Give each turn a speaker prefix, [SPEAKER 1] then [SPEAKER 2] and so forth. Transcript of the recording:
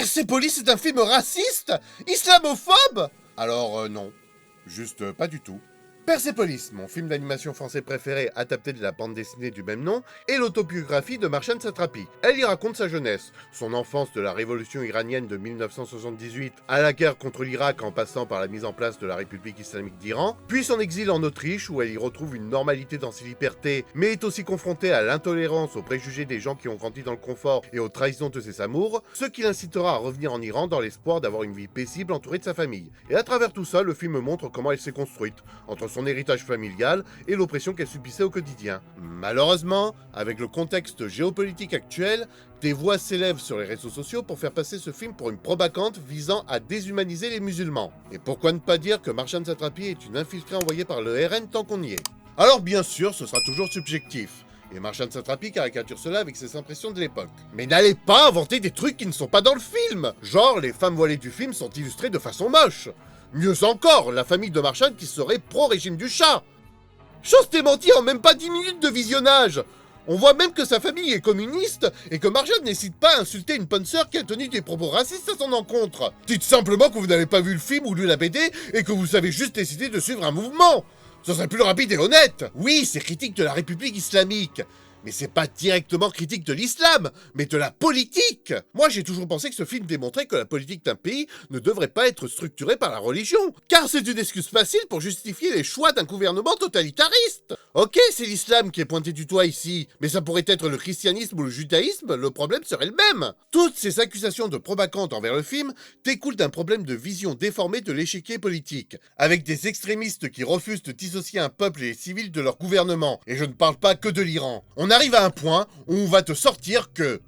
[SPEAKER 1] Persepolis est un film raciste? Islamophobe? Alors non, juste pas du tout. Persepolis, mon film d'animation français préféré adapté de la bande dessinée du même nom, est l'autobiographie de Marjane Satrapi. Elle y raconte sa jeunesse, son enfance de la révolution iranienne de 1978 à la guerre contre l'Irak en passant par la mise en place de la République islamique d'Iran, puis son exil en Autriche où elle y retrouve une normalité dans ses libertés, mais est aussi confrontée à l'intolérance, aux préjugés des gens qui ont grandi dans le confort et aux trahisons de ses amours, ce qui l'incitera à revenir en Iran dans l'espoir d'avoir une vie paisible entourée de sa famille. Et à travers tout ça, le film montre comment elle s'est construite, entre son héritage familial et l'oppression qu'elle subissait au quotidien. Malheureusement, avec le contexte géopolitique actuel, des voix s'élèvent sur les réseaux sociaux pour faire passer ce film pour une propagande visant à déshumaniser les musulmans. Et pourquoi ne pas dire que Marjane Satrapi est une infiltrée envoyée par le RN tant qu'on y est. Alors bien sûr, ce sera toujours subjectif. Et Marjane Satrapi caricature cela avec ses impressions de l'époque. Mais n'allez pas inventer des trucs qui ne sont pas dans le film! Genre, les femmes voilées du film sont illustrées de façon moche. Mieux encore, la famille de Marjane qui serait pro-régime du Shah. Chose démentie en même pas 10 minutes de visionnage. On voit même que sa famille est communiste et que Marjane n'hésite pas à insulter une bonne sœur qui a tenu des propos racistes à son encontre. Dites simplement que vous n'avez pas vu le film ou lu la BD et que vous savez juste décider de suivre un mouvement. Ce serait plus rapide et honnête. Oui, c'est critique de la République islamique. Mais c'est pas directement critique de l'islam, mais de la politique. Moi, j'ai toujours pensé que ce film démontrait que la politique d'un pays ne devrait pas être structurée par la religion, car c'est une excuse facile pour justifier les choix d'un gouvernement totalitariste. Ok, c'est l'islam qui est pointé du doigt ici, mais ça pourrait être le christianisme ou le judaïsme, le problème serait le même. Toutes ces accusations de propagande envers le film découlent d'un problème de vision déformée de l'échiquier politique, avec des extrémistes qui refusent de dissocier un peuple et les civils de leur gouvernement, et je ne parle pas que de l'Iran. On arrive à un point où on va te sortir que